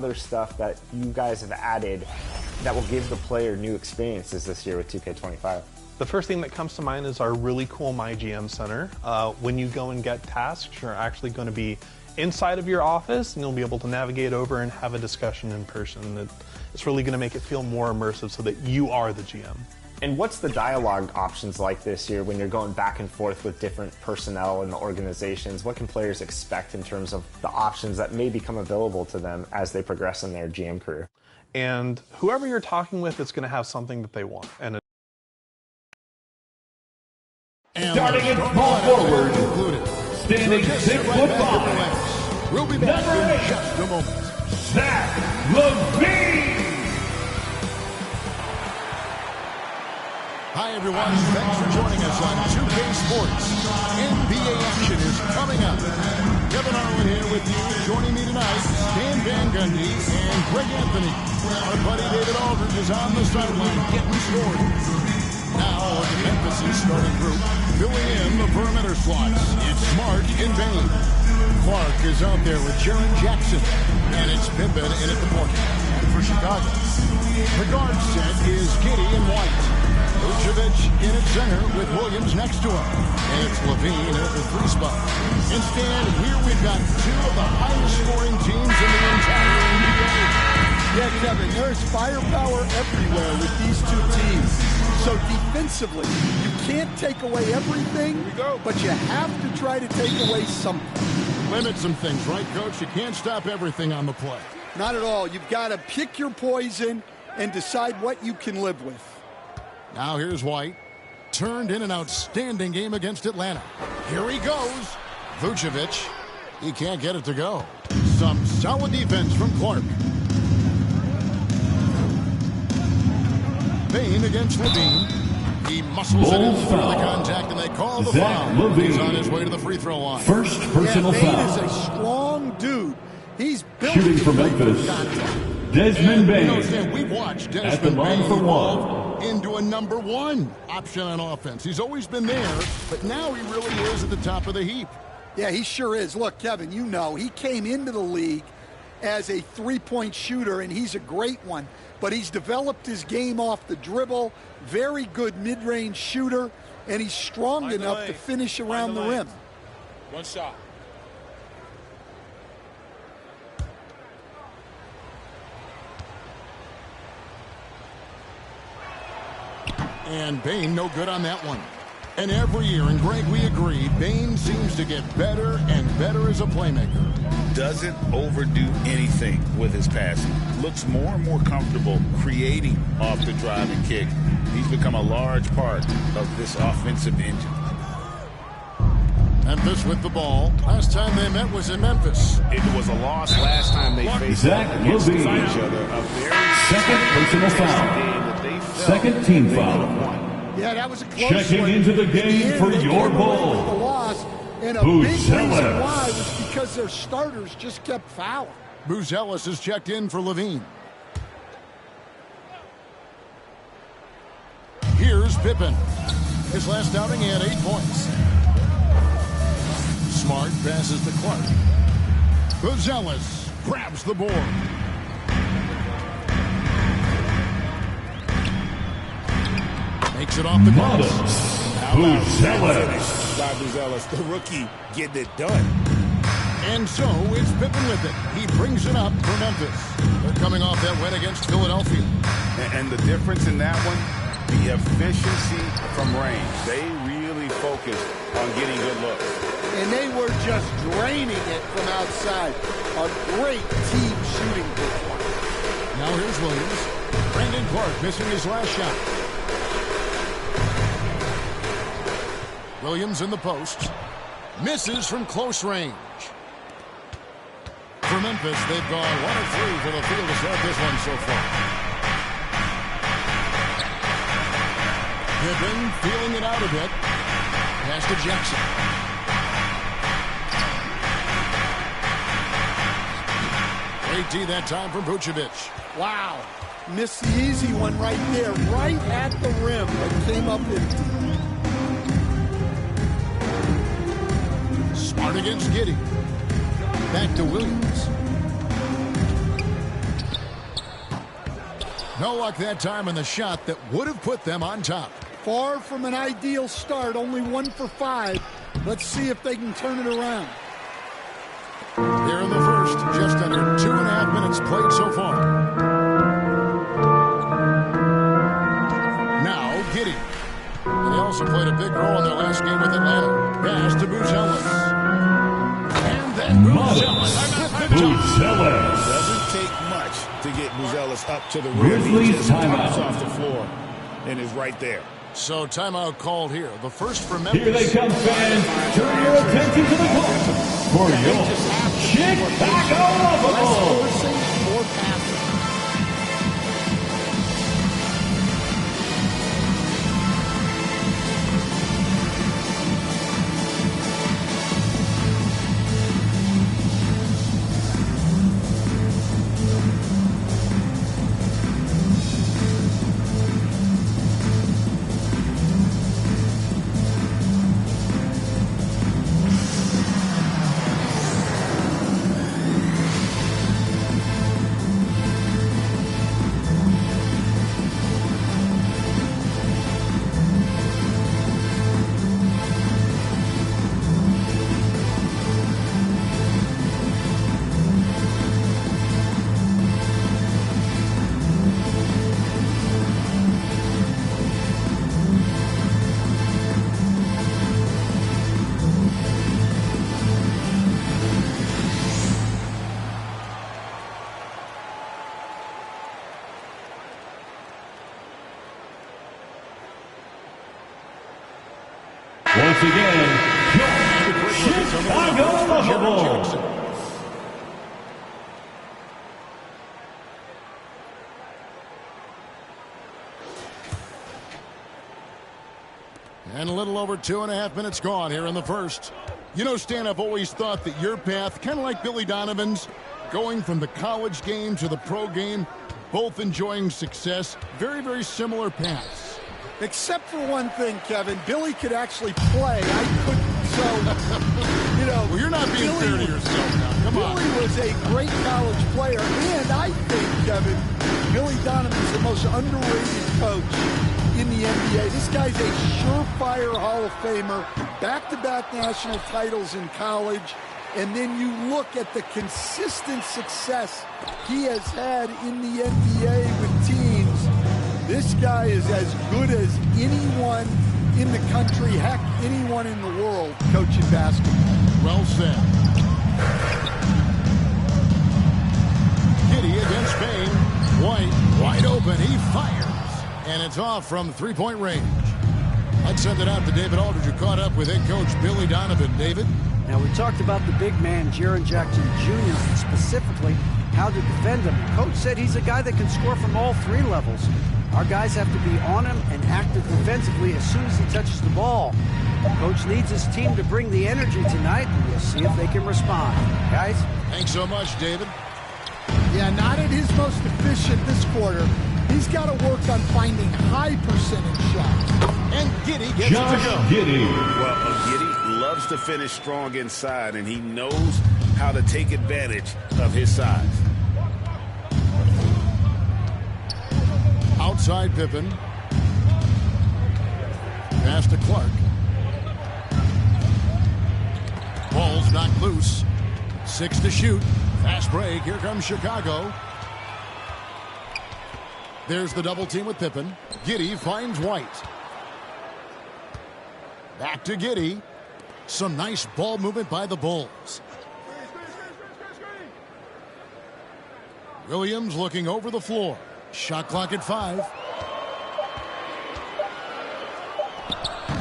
Other stuff that you guys have added that will give the player new experiences this year with 2K25? The first thing that comes to mind is our really cool My GM Center. When you go and get tasks, you're actually going to be inside of your office and you'll be able to navigate over and have a discussion in person. It's really going to make it feel more immersive so that you are the GM. And what's the dialogue options like this year when you're going back and forth with different personnel in the organizations? What can players expect in terms of the options that may become available to them as they progress in their GM career? And whoever you're talking with is going to have something that they want. And starting at small forward, standing 6'5". We'll be back in just a moment. Zach LaVine. Hi, everyone. Thanks for joining us on 2K Sports. NBA action is coming up. Kevin Harlan here with you. Joining me tonight, Dan Van Gundy and Greg Anthony. Our buddy David Aldridge is on the sideline getting scored. Now, the Memphis' starting group, filling in the perimeter slots. It's Smart and Bain. Clark is out there with Jaren Jackson. And it's Pippen in at the point for Chicago. The guard set is Giddey and White. Vucevic in at center with Williams next to him. And it's LaVine at the 3 spot. Instead, here we've got two of the highest scoring teams in the entire NBA. Yeah, Kevin, there's firepower everywhere with these two teams. So defensively, you can't take away everything, but you have to try to take away something. Limit some things, right, Coach? You can't stop everything on the play. Not at all. You've got to pick your poison and decide what you can live with. Now here's White. Turned in an outstanding game against Atlanta. Here he goes. Vucevic. He can't get it to go. Some solid defense from Clark. Bain against LaVine. He muscles it in for the contact, and they call the foul. He's on his way to the free throw line. First personal Bain foul. is a strong dude. He's built Shooting to for play Memphis. contact. Desmond Bain. We Bain. watched At the Desmond line Bain for evolve into a number 1 option on offense. He's always been there, but now he really is at the top of the heap. Yeah, he sure is. Look, Kevin, you know, he came into the league as a three-point shooter, and he's a great one. But he's developed his game off the dribble, very good mid-range shooter, and he's strong enough to finish around the rim. One shot. And Bain no good on that one. And every year, and Greg, we agree, Bain seems to get better and better as a playmaker. Doesn't overdo anything with his passing. Looks more and more comfortable creating off the drive and kick. He's become a large part of this offensive engine. Memphis with the ball. Last time they met was in Memphis. It was a loss last time they faced Zach against each LaVine. other. A very Second personal foul. Second team foul. Yeah, that was a close Checking one. into the game for your ball. The loss, and a big reason Buzelis. why was because their starters just kept fouling. Buzelis is checked in for LaVine. Here's Pippen. His last outing, he had 8 points. Smart passes to Clark. Buzelis grabs the board. Makes it off the glass. Buzelis. by Buzelis, the rookie, getting it done. And so it's Pippen with it. He brings it up for Memphis. They're coming off that win against Philadelphia. And the difference in that one, the efficiency from range. They really focused on getting good looks. And they were just draining it from outside. A great team shooting performance. Now here's Williams. Brandon Clark missing his last shot. Williams in the post. Misses from close range. For Memphis, they've gone 1 of 3 for the field to start this one so far. Pippen feeling it out a bit. Pass to Jackson. Great D that time from Vucevic. Wow. Missed the easy one right there, right at the rim, but came up empty. Smart against Giddey. Back to Williams. No luck that time in the shot that would have put them on top. Far from an ideal start, only 1 for 5. Let's see if they can turn it around. Here in the first, just under 2.5 minutes played so far. Now, Giddey. And he also played a big role in their last game with Atlanta. Pass to BULLS. And then BULLS. Doesn't take much to get BULLS up to the rim. He just pops off the floor and is right there. So timeout called here. The first for Memphis. Here they come, fans. Turn your attention to the clock for your Chicago Bulls. More passes. Once again, Chicago Bulls. And a little over 2.5 minutes gone here in the first. You know, Stan, I've always thought that your path, kind of like Billy Donovan's, going from the college game to the pro game, both enjoying success, very, very similar paths. Except for one thing, Kevin. Billy could actually play. I couldn't. So, you know. Well, you're not being fair to yourself now. Come on. Billy was a great college player. And I think, Kevin, Billy Donovan's the most underrated coach in the NBA. This guy's a surefire Hall of Famer. Back-to-back national titles in college. And then you look at the consistent success he has had in the NBA with teams. This guy is as good as anyone in the country, heck, anyone in the world coaching basketball. Well said. Giddey against Spain. White, wide open. He fires. And it's off from three-point range. I'd send it out to David Aldridge, who caught up with head coach Billy Donovan. David? Now, we talked about the big man, Jaren Jackson Jr., specifically how to defend him. Coach said he's a guy that can score from all three levels. Our guys have to be on him and active defensively as soon as he touches the ball. Coach needs his team to bring the energy tonight, and we'll see if they can respond. Guys? Thanks so much, David. Yeah, not at his most efficient this quarter. He's got to work on finding high percentage shots. And Giddey gets Josh it to go. Giddey. Well, Giddey loves to finish strong inside, and he knows how to take advantage of his size. Outside Pippen. Pass to Clark. Ball's knocked loose. 6 to shoot. Fast break. Here comes Chicago. There's the double team with Pippen. Giddey finds White. Back to Giddey. Some nice ball movement by the Bulls. Williams looking over the floor. Shot clock at 5.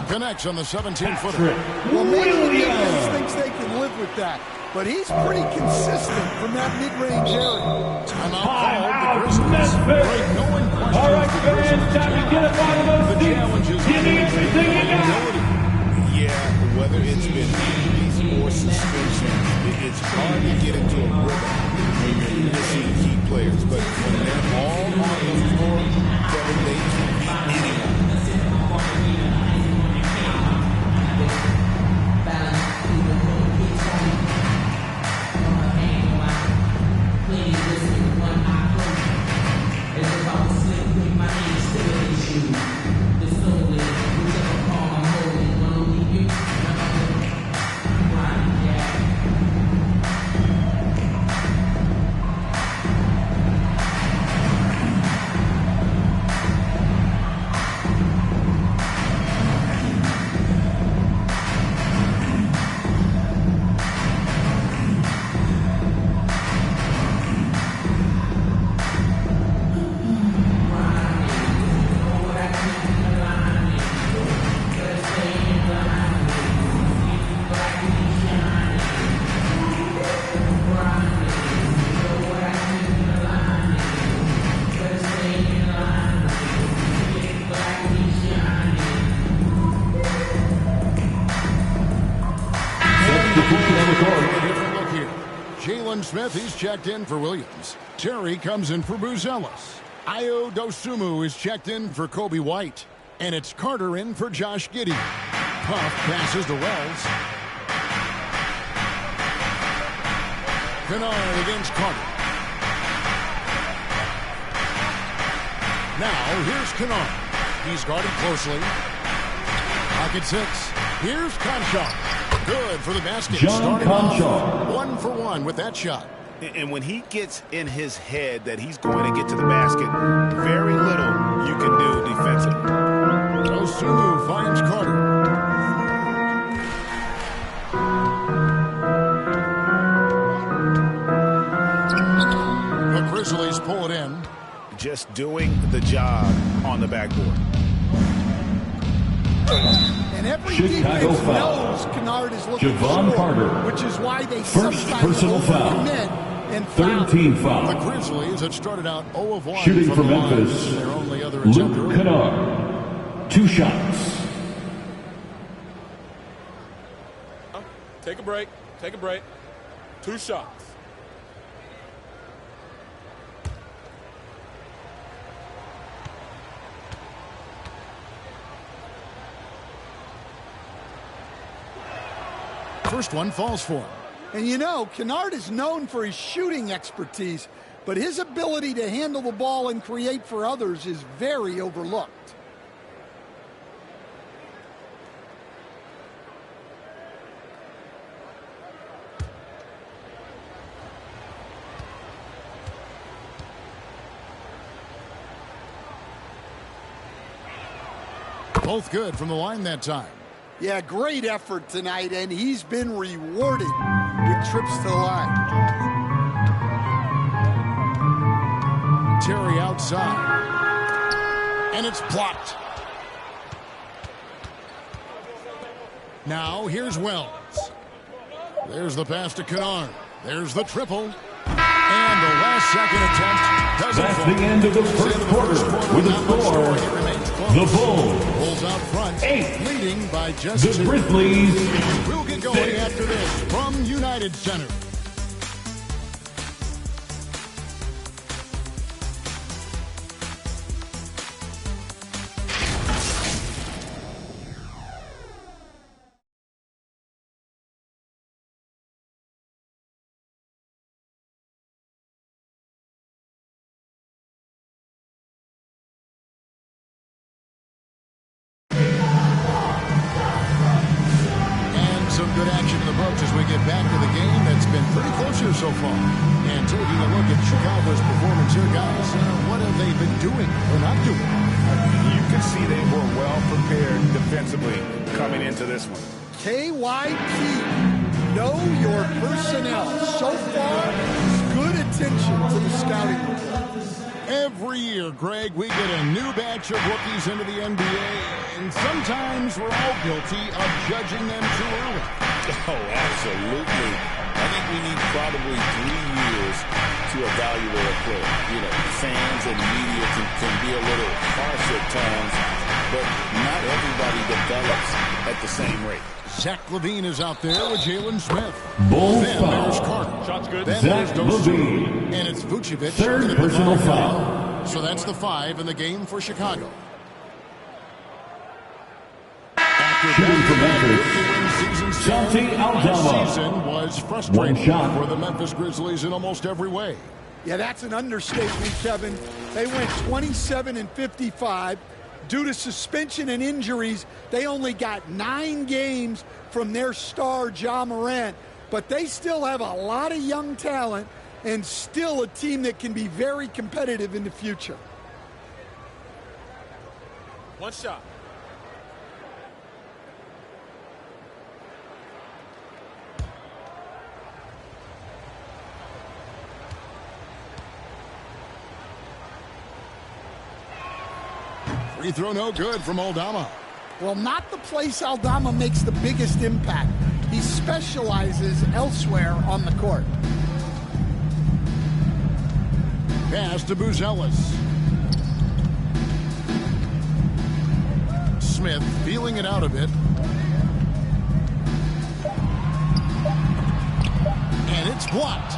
Connects on the 17-footer. Well, maybe Williams thinks they can live with that, but he's pretty consistent from that mid-range area. Timeout called. The Grizzlies. Right, no one questions All right, the Grizzlies. fans, time to get up out of those The challenges. seats. Give me everything you got. Yeah, whether it's been injuries or suspension, it's hard to get into a rhythm when you're missing key players. But when they're all on the floor, Kevin, they can beat anyone. Please listen to one hot Jalen Smith, he's checked in for Williams. Terry comes in for BULLS. Ayo Dosunmu is checked in for Kobe White. And it's Carter in for Josh Giddey. Puff passes to Wells. Kennard against Carter. Now, here's Kennard. He's guarded closely. Pocket 6. Here's Conchar. Good for the basket. John Conchar. 1 for 1 with that shot. And when he gets in his head that he's going to get to the basket, very little you can do defensively. Dosunmu finds Carter. The Grizzlies pull it in. Just doing the job on the backboard. And every Chicago defense foul. knows Kennard is looking Javon for Carter. which is why they First sometimes personal foul. overcommit and Third team The foul. Grizzlies have started out 0 of 1 Shooting for the line. Memphis, Their only other attempt Luke early. Kennard. 2 shots. Take a break. Take a break. 2 shots. First one falls for him. And you know, Kennard is known for his shooting expertise, but his ability to handle the ball and create for others is very overlooked. Both good from the line that time. Yeah, great effort tonight, and he's been rewarded with trips to the line. Terry outside. And it's blocked. Now here's Wells. There's the pass to Kennard. There's the triple. And the last second attempt doesn't That's fall. the end of the first quarter with a Not much score. It remains close. The Bulls Bulls out front, 8. leading by just The 2. Grizzlies We'll get going 6. after this from United Center. Some good action in the books as we get back to the game that's been pretty close here so far. And taking a look at Chicago's performance here, guys, what have they been doing or not doing? You can see they were well prepared defensively coming into this one. KYP, know your personnel. So far, good attention to the scouting report. Every year, Greg, we get a new batch of rookies into the NBA, and sometimes we're all guilty of judging them too early. Oh, absolutely. I think we need probably 3 years to evaluate a player. You know, fans and media can be a little harsh at times, but not everybody develops at the same rate. Zach LaVine is out there with Jalen Smith. Bulls Then foul. there's Carter. Shots good. Then Zach there's Dosunmu. LaVine. And it's Vucevic. Third gonna be personal fouled. foul. So that's the 5 in the game for Chicago. Shooting for Memphis, Season Santi Aldama. season was frustrating 1 shot. for the Memphis Grizzlies in almost every way. Yeah, that's an understatement, Kevin. They went 27 and 55. Due to suspension and injuries, they only got 9 games from their star, Ja Morant. But they still have a lot of young talent and still a team that can be very competitive in the future. 1 shot. Free throw no good from Aldama. Well, not the place Aldama makes the biggest impact. He specializes elsewhere on the court. Pass to BULLS. Smith feeling it out a bit. And it's blocked.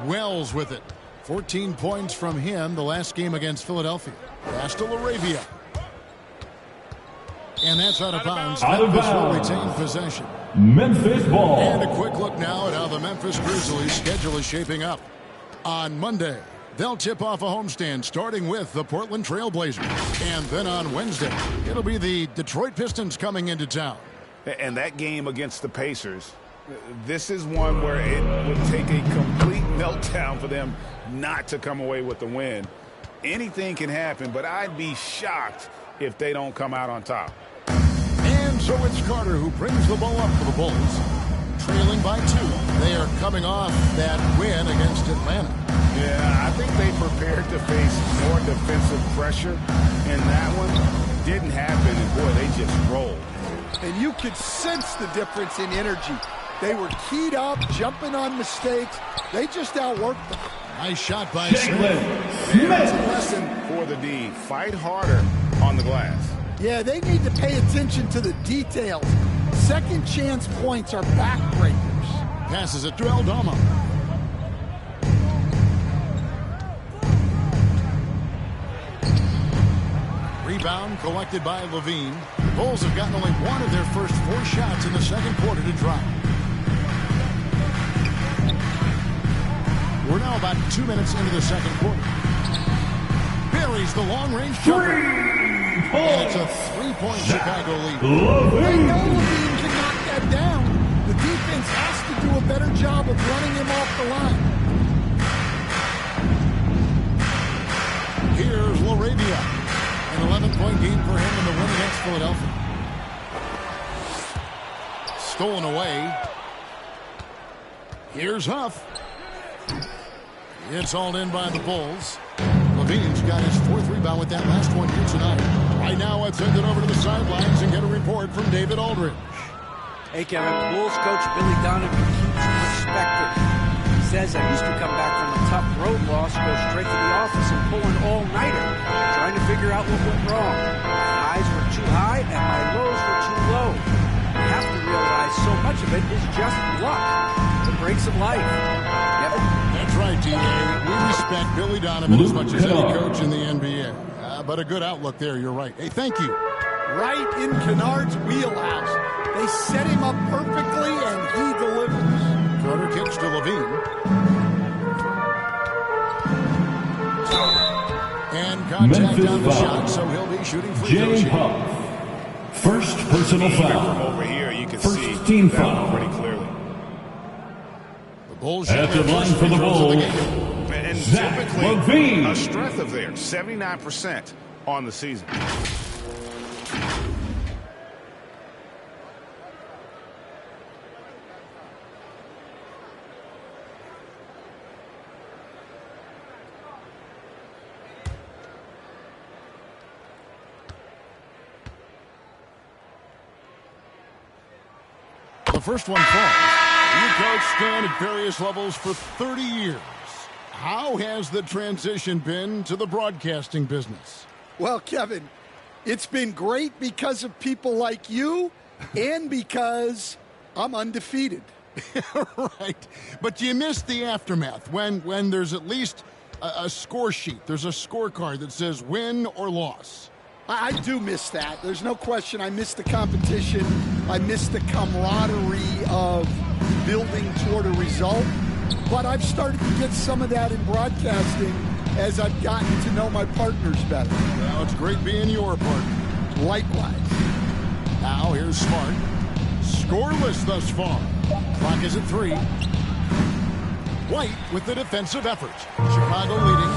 Wells with it. 14 points from him the last game against Philadelphia. Pass to LaRavia. And that's out of bounds. Memphis will retain possession. Memphis ball. And a quick look now at how the Memphis Grizzlies schedule is shaping up. On Monday, they'll tip off a homestand starting with the Portland Trail Blazers. And then on Wednesday, it'll be the Detroit Pistons coming into town. And that game against the Pacers, this is one where it would take a complete meltdown for them not to come away with the win. Anything can happen, but I'd be shocked if they don't come out on top. And so it's Carter who brings the ball up for the Bulls. Trailing by 2. They are coming off that win against Atlanta. Yeah, I think they prepared to face more defensive pressure, and that one didn't happen, and boy, they just rolled. And you could sense the difference in energy. They were keyed up, jumping on mistakes. They just outworked them. Nice shot by Smith. It's a lesson for the D. Fight harder on the glass. Yeah, they need to pay attention to the details. Second chance points are backbreakers. Passes it to Aldama. Rebound collected by Levine. The Bulls have gotten only one of their first 4 shots in the second quarter to drop. We're now about 2 minutes into the second quarter. Buries the long-range jumper. And it's a 3-point Chicago lead. They know Levine can knock that down. The defense has to do a better job of running him off the line. Here's LaRavia. An 11-point game for him in the win against Philadelphia. Stolen away. Here's Huff. It's hauled in by the Bulls. Levine's got his 4th rebound with that last one here tonight. Right now, let's send it over to the sidelines and get a report from David Aldridge. Hey, Kevin, Bulls coach Billy Donovan keeps perspective. He says, I used to come back from a tough road loss, go straight to the office and pull an all-nighter, trying to figure out what went wrong. My highs were too high and my lows were too low. You have to realize so much of it is just luck. The breaks of life. Kevin? That's right, D.A. We respect Billy Donovan as much as any coach in the NBA. But a good outlook there, you're right. Hey, thank you. Right in Kennard's wheelhouse. They set him up perfectly, and he delivers. Carter kicks to Levine. And contact Memphis on the foul. shot, so he'll be shooting free throws. Jay Huff. First personal From foul. over here, you can First see team that foul. pretty clearly. The Bulls At the line for the Bulls, And Zach typically, Levine. a strength of theirs, 79% on the season. The first one falls. You coach Stan at various levels for 30 years. How has the transition been to the broadcasting business? Well, Kevin, it's been great because of people like you and because I'm undefeated. Right. But you missed the aftermath when there's at least a score sheet. There's a scorecard that says win or loss. I do miss that. There's no question. I miss the competition. I miss the camaraderie of building toward a result. But I've started to get some of that in broadcasting as I've gotten to know my partners better. Well, it's great being your partner. Likewise. Now here's Smart. Scoreless thus far. Clock is at 3. White with the defensive effort. Chicago leading.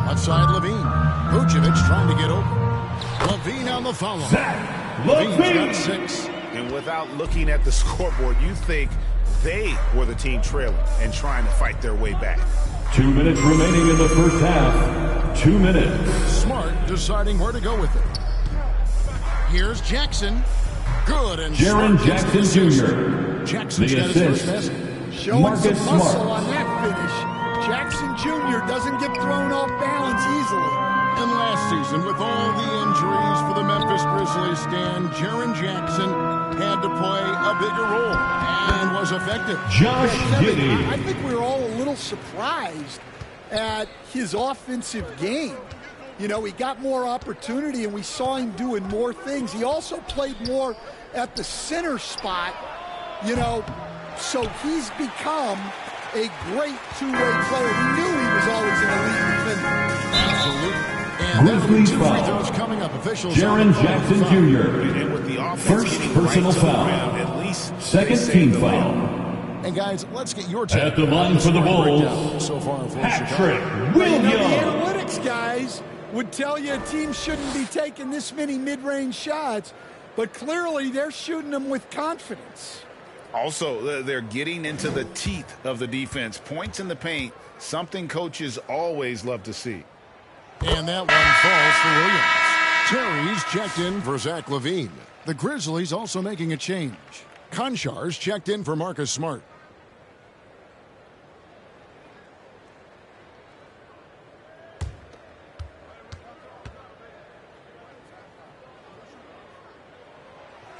Outside Levine. Vucevic trying to get open. Levine on the follow. Levine's got 6. And without looking at the scoreboard, you think they were the team trailing and trying to fight their way back. 2 minutes remaining in the first half. 2 minutes. Smart deciding where to go with it. Here's Jackson. Good and Jaren Smart gets the Jackson assist. Jr. Jackson's The got his first assist. basket. Showing Marcus some muscle Smart. on that finish. Jackson Jr. doesn't get thrown off balance easily. And last season, with all the injuries for the Memphis Grizzlies, Stan, Jaren Jackson had to play a bigger role and was was effective. Josh Giddey. I think we were all a little surprised at his offensive game. You know, he got more opportunity, and we saw him doing more things. He also played more at the center spot, you know, so he's become a great two-way player. We knew he was always an elite defender. Absolutely. And Grizzlies two foul. free throws coming up. Officials Jaron Jackson Jr. And with the offense First getting personal right to the foul. rim, at least Second they team saved the foul. layup. And guys, let's get your take At the line for the Bulls, so far for Patrick Chicago. Well, you know, the Williams. analytics guys would tell you a team shouldn't be taking this many mid-range shots, but clearly they're shooting them with confidence. Also, they're getting into the teeth of the defense. Points in the paint, something coaches always love to see. And that one falls for Williams. Terry's checked in for Zach LaVine. The Grizzlies also making a change. Konchar's checked in for Marcus Smart.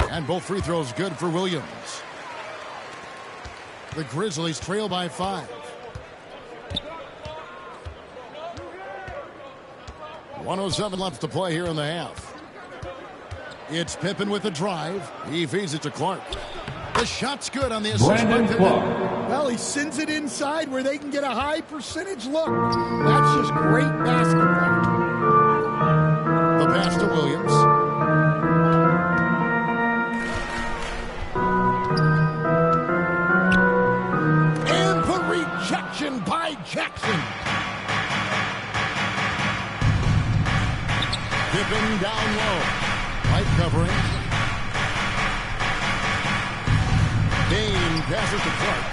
And both free throws good for Williams. The Grizzlies trail by 5. 1:07 left to play here in the half. It's Pippen with the drive. He feeds it to Clark. The shot's good on the assist by Brandon Pippen. Clark. Well, he sends it inside where they can get a high percentage look. That's just great basketball. The pass to Williams. And the rejection by Jackson. Pippen down low. Light covering. Dane passes to Clark.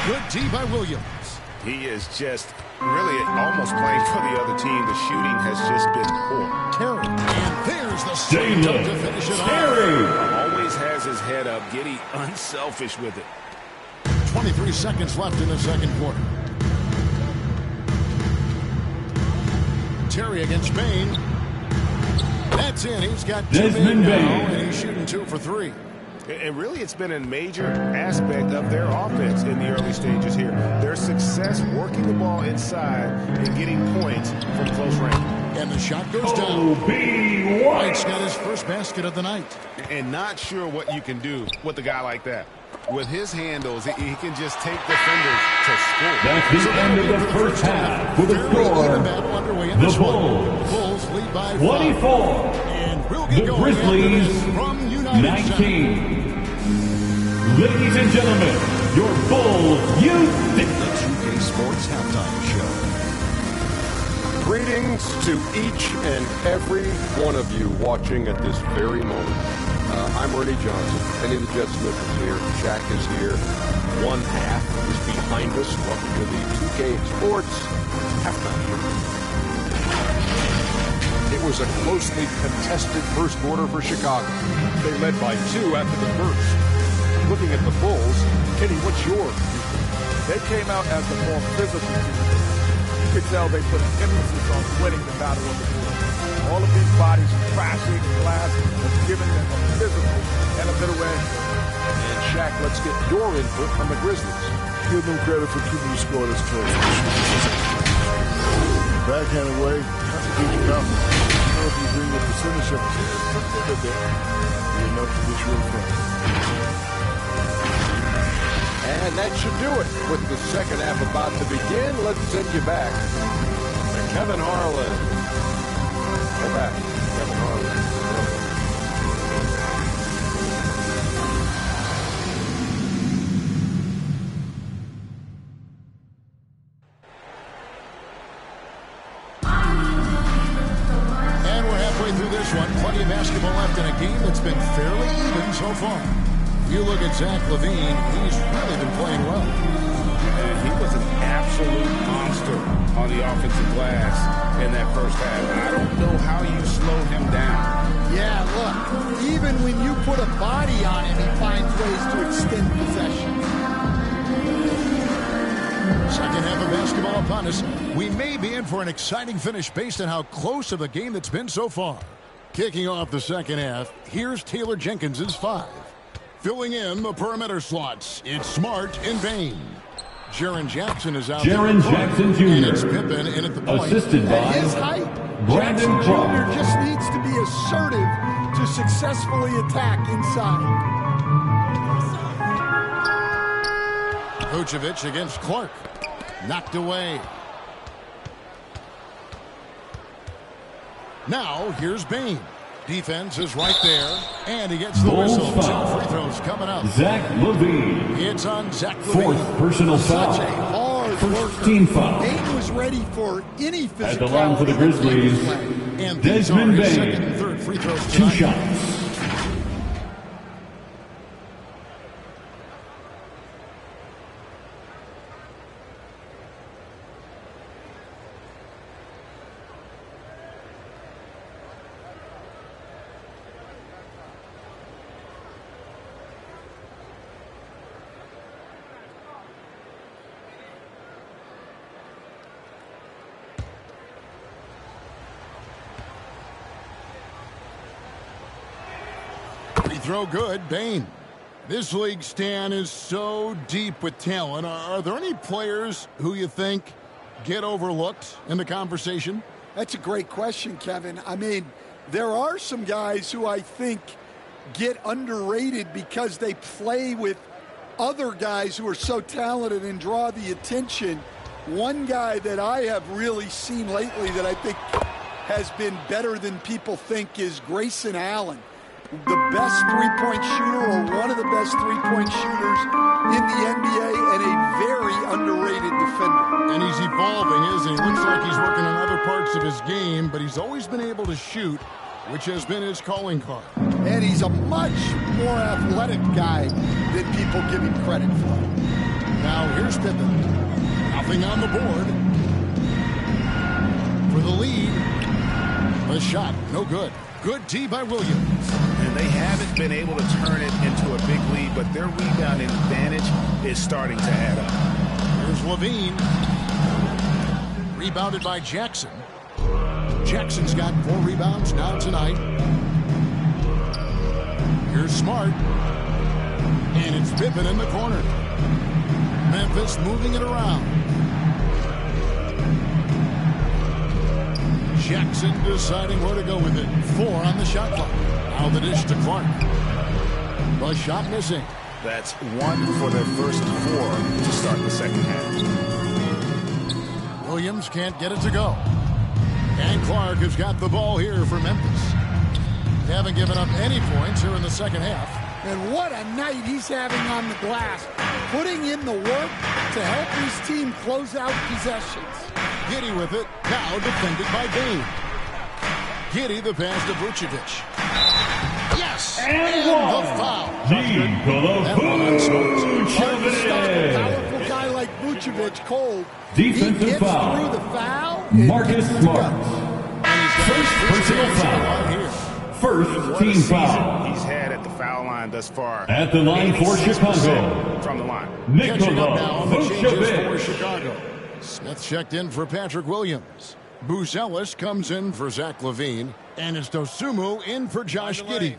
Good D by Williams. He is just really almost playing for the other team. The shooting has just been poor. Terry. And there's the straight up to finish it off. Terry. Always has his head up, getting unselfish with it. 23 seconds left in the second quarter. Terry against Bain. That's in. He's got 2 Desmond now, Bain. and he's shooting 2 for 3. And really, it's been a major aspect of their offense in the early stages here. Their success working the ball inside and getting points from close range. And the shot goes down. Kobe White's White. got his first basket of the night. And not sure what you can do with a guy like that. With his handles, he can just take defenders to score. That's the end of the first half. For the Fairly even score, battle underway in the this one. Bulls Bulls lead by 5. 24. And we'll The get going after Grizzlies, this from United 19. Ladies and gentlemen, your Bulls Youth. The 2K Sports Halftime Show. Greetings to each and every one of you watching at this very moment. I'm Ernie Johnson. Penny the Jet Smith is here. Shaq is here. One half is behind us. Welcome to the 2K Sports Halftime Show. It was a closely contested first quarter for Chicago. They led by 2 after the first. Looking at the Bulls, Kenny, what's your view? They came out as the more physical team. You could tell they put an emphasis on winning the battle of the boards. All of these bodies crashing glass was giving them a physical and a bit of edge. And Shaq, let's get your input on the Grizzlies. Give them credit for keeping the score this close. Backhanded way, that's a huge compliment. You know, if you bring the percentage up just a little bit, you're enough to get you in front. And that should do it. With the second half about to begin, let's send you back to Kevin Harlan. Go back, Kevin Harlan. And we're halfway through this one. Plenty of basketball left in a game that's been fairly even so far. You look at Zach LaVine, he's really been playing well. And he was an absolute monster on the offensive glass in that first half. I don't know how you slow him down. Yeah, look, even when you put a body on him, he finds ways to extend possession. Second half of basketball upon us. We may be in for an exciting finish based on how close of a game that's been so far. Kicking off the second half, here's Taylor Jenkins' 5. Filling in the perimeter slots, it's Smart and Bain. Jaren Jackson is out Jaren there. Jackson Jr. And it's Pippen in at the point. Assisted by At his height, Brandon Jackson Clark. Jr. just needs to be assertive to successfully attack inside. Vucevic against Clark. Knocked away. Now, here's Bain. Defense is right there, and he gets the Bulls whistle. foul. 2 free throws coming up. Zach LaVine. It's on Zach LaVine. Fourth personal foul. Such a hard First worker. team foul. Bain was ready for any physicality. At the line for the Grizzlies, And these are Desmond his second Bain. and third free throws 2 tonight. shots. Free throw good, Bain. This league, Stan, is so deep with talent. Are there any players who you think get overlooked in the conversation? That's a great question, Kevin. I mean, there are some guys who I think get underrated because they play with other guys who are so talented and draw the attention. One guy that I have really seen lately that I think has been better than people think is Grayson Allen. The best three-point shooter, or one of the best three-point shooters in the NBA, and a very underrated defender. And he's evolving, isn't he? Looks like he's working on other parts of his game, but he's always been able to shoot, which has been his calling card. And he's a much more athletic guy than people give him credit for. Now here's Pippen. Nothing on the board. For the lead. The shot, no good. Good D by Williams. And they haven't been able to turn it into a big lead, but their rebounding advantage is starting to add up. Here's Levine. Rebounded by Jackson. Jackson's got 4 rebounds now tonight. Here's Smart. And it's Pippen in the corner. Memphis moving it around. Jackson deciding where to go with it. 4 on the shot clock. Now the dish to Clark. The shot missing. That's 1 for their first 4 to start the second half. Williams can't get it to go. And Clark has got the ball here for Memphis. They haven't given up any points here in the second half. And what a night he's having on the glass, putting in the work to help his team close out possessions. Giddey with it, now defended by Bain. Giddey the pass to Vucevic. Yes! And the foul. Hard to stop a powerful guy like Vucevic cold. Defensive he gets foul. through the foul. Marcus Smart. First personal foul. First team foul. He's had at the foul line thus far. At the line for Chicago. From the line. Catching up now on the changes for Vucevic. Chicago. Smith checked in for Patrick Williams. Booz Ellis comes in for Zach LaVine. And it's Dosunmu in for Josh Giddey.